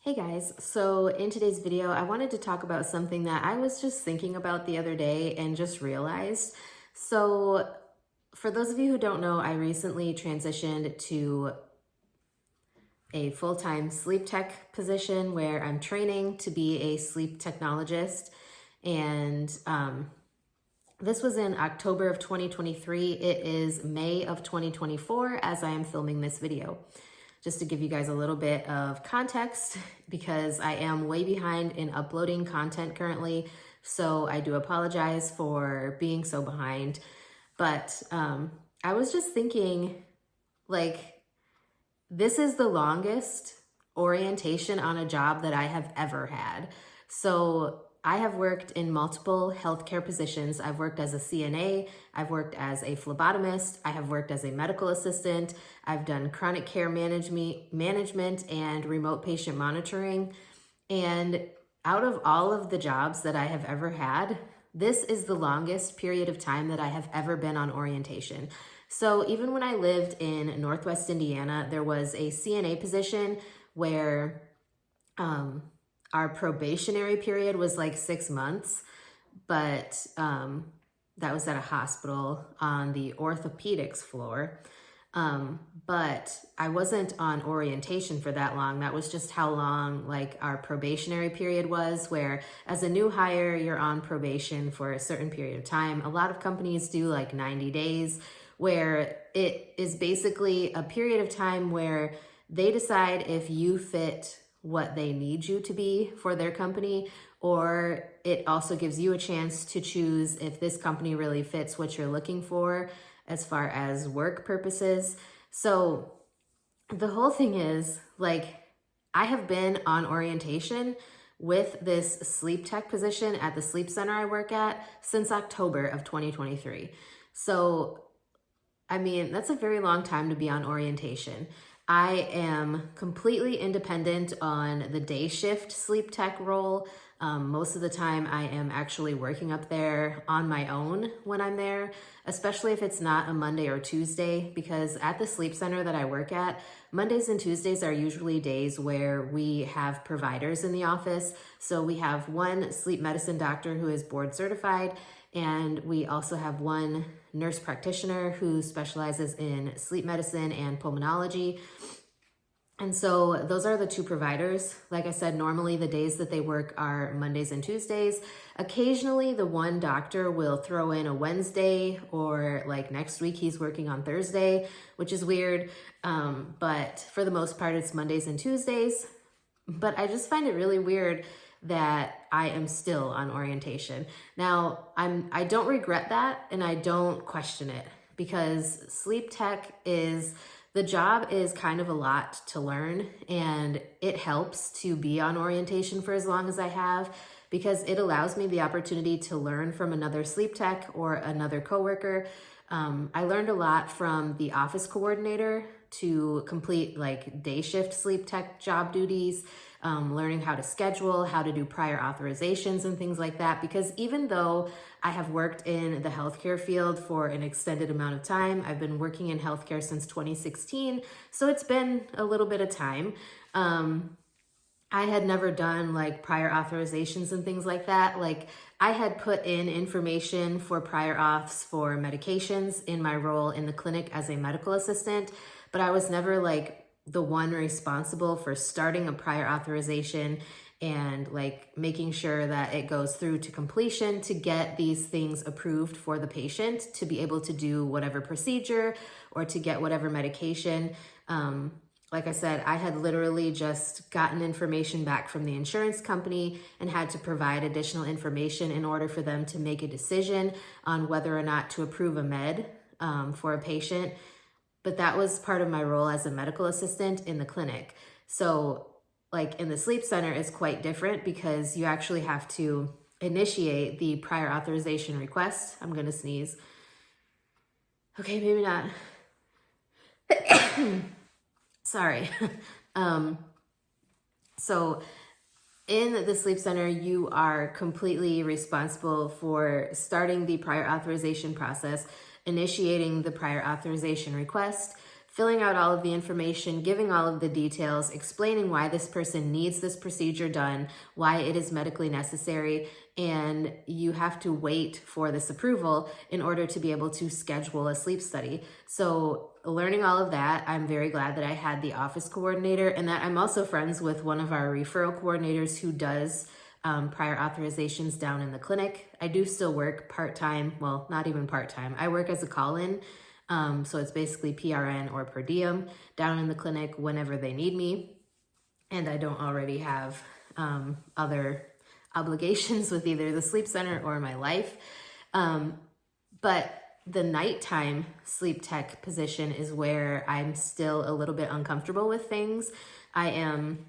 Hey guys, so in today's video, I wanted to talk about something that I was just thinking about the other day and just realized. So, for those of you who don't know, I recently transitioned to a full-time sleep tech position where I'm training to be a sleep technologist. And this was in October of 2023. It is May of 2024 as I am filming this video. Just to give you guys a little bit of context, because I am way behind in uploading content currently. So I do apologize for being so behind. But I was just thinking, like, this is the longest orientation on a job that I have ever had. So I have worked in multiple healthcare positions. I've worked as a CNA, I've worked as a phlebotomist, I have worked as a medical assistant, I've done chronic care management and remote patient monitoring. And out of all of the jobs that I have ever had, this is the longest period of time that I have ever been on orientation. So even when I lived in Northwest Indiana, there was a CNA position where our probationary period was like 6 months, but that was at a hospital on the orthopedics floor. But I wasn't on orientation for that long. That was just how long like our probationary period was, where as a new hire, you're on probation for a certain period of time. A lot of companies do like 90 days, where it is basically a period of time where they decide if you fit what they need you to be for their company, or it also gives you a chance to choose if this company really fits what you're looking for as far as work purposes. So the whole thing is, like, I have been on orientation with this sleep tech position at the sleep center I work at since October of 2023. So I mean, that's a very long time to be on orientation. I am completely independent on the day shift sleep tech role. Most of the time I am actually working up there on my own when I'm there, especially if it's not a Monday or Tuesday, because at the sleep center that I work at, Mondays and Tuesdays are usually days where we have providers in the office. So we have one sleep medicine doctor who is board certified, and we also have one nurse practitioner who specializes in sleep medicine and pulmonology. And so those are the two providers. Like I said, normally the days that they work are Mondays and Tuesdays. Occasionally the one doctor will throw in a Wednesday, or like next week he's working on Thursday, which is weird. But for the most part, it's Mondays and Tuesdays. But I just find it really weird that I am still on orientation. Now, I don't regret that, and I don't question it, because sleep tech the job is kind of a lot to learn, and it helps to be on orientation for as long as I have, because it allows me the opportunity to learn from another sleep tech or another coworker. I learned a lot from the office coordinator to complete like day shift sleep tech job duties, learning how to schedule, how to do prior authorizations and things like that. Because even though I have worked in the healthcare field for an extended amount of time, I've been working in healthcare since 2016, so it's been a little bit of time. I had never done like prior authorizations and things like that. Like, I had put in information for prior auths for medications in my role in the clinic as a medical assistant, but I was never like the one responsible for starting a prior authorization and like making sure that it goes through to completion to get these things approved for the patient to be able to do whatever procedure or to get whatever medication. Like I said, I had literally just gotten information back from the insurance company and had to provide additional information in order for them to make a decision on whether or not to approve a med for a patient. But that was part of my role as a medical assistant in the clinic. So like in the sleep center, it's quite different, because you actually have to initiate the prior authorization request. I'm gonna sneeze. Okay, maybe not. Sorry. So in the sleep center, you are completely responsible for starting the prior authorization process, initiating the prior authorization request, filling out all of the information, giving all of the details, explaining why this person needs this procedure done, why it is medically necessary, and you have to wait for this approval in order to be able to schedule a sleep study. So learning all of that, I'm very glad that I had the office coordinator, and that I'm also friends with one of our referral coordinators who does prior authorizations down in the clinic. I do still work part-time, well, not even part-time. I work as a call-in, so it's basically PRN or per diem down in the clinic whenever they need me, and I don't already have other obligations with either the sleep center or my life. But the nighttime sleep tech position is where I'm still a little bit uncomfortable with things. I am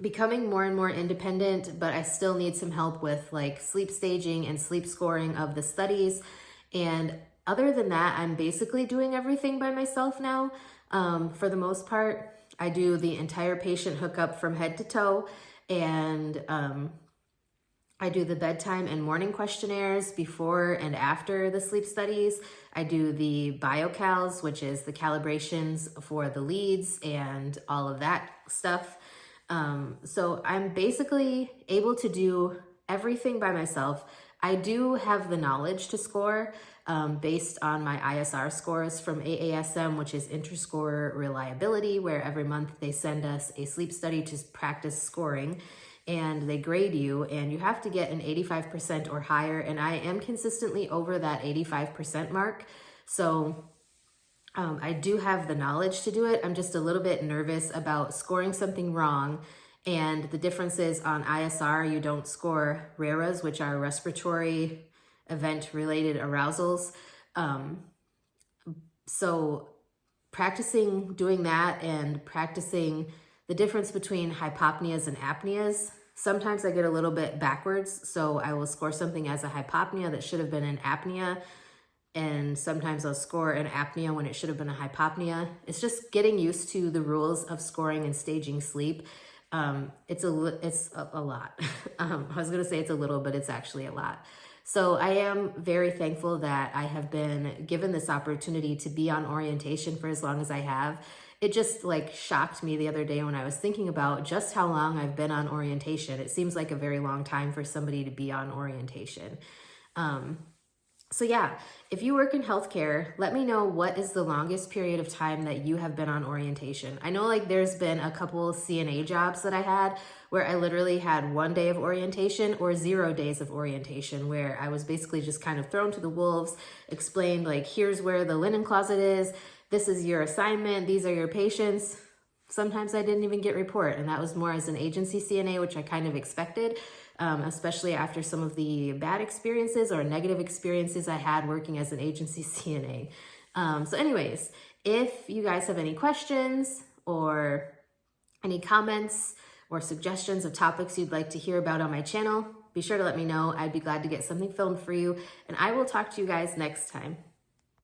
becoming more and more independent, but I still need some help with like sleep staging and sleep scoring of the studies. And other than that, I'm basically doing everything by myself now. For the most part, I do the entire patient hookup from head to toe, and I do the bedtime and morning questionnaires before and after the sleep studies. I do the biocals, which is the calibrations for the leads and all of that stuff. So I'm basically able to do everything by myself. I do have the knowledge to score based on my ISR scores from AASM, which is Interscore Reliability, where every month they send us a sleep study to practice scoring, and they grade you, and you have to get an 85% or higher, and I am consistently over that 85% mark. So I do have the knowledge to do it. I'm just a little bit nervous about scoring something wrong. And the difference is on ISR, you don't score RERAs, which are respiratory event-related arousals. So practicing doing that and practicing the difference between hypopneas and apneas, sometimes I get a little bit backwards. So I will score something as a hypopnea that should have been an apnea, and sometimes I'll score an apnea when it should have been a hypopnea. It's just getting used to the rules of scoring and staging sleep. It's a lot. I was gonna say it's a little, but it's actually a lot. So I am very thankful that I have been given this opportunity to be on orientation for as long as I have. It just like shocked me the other day when I was thinking about just how long I've been on orientation. It seems like a very long time for somebody to be on orientation. So yeah, if you work in healthcare, let me know what is the longest period of time that you have been on orientation. I know like there's been a couple CNA jobs that I had where I literally had 1 day of orientation or 0 days of orientation, where I was basically just kind of thrown to the wolves, explained like, here's where the linen closet is, this is your assignment, these are your patients. Sometimes I didn't even get report, and that was more as an agency CNA, which I kind of expected. Especially after some of the bad experiences or negative experiences I had working as an agency CNA. So anyways, if you guys have any questions or any comments or suggestions of topics you'd like to hear about on my channel, be sure to let me know. I'd be glad to get something filmed for you, and I will talk to you guys next time.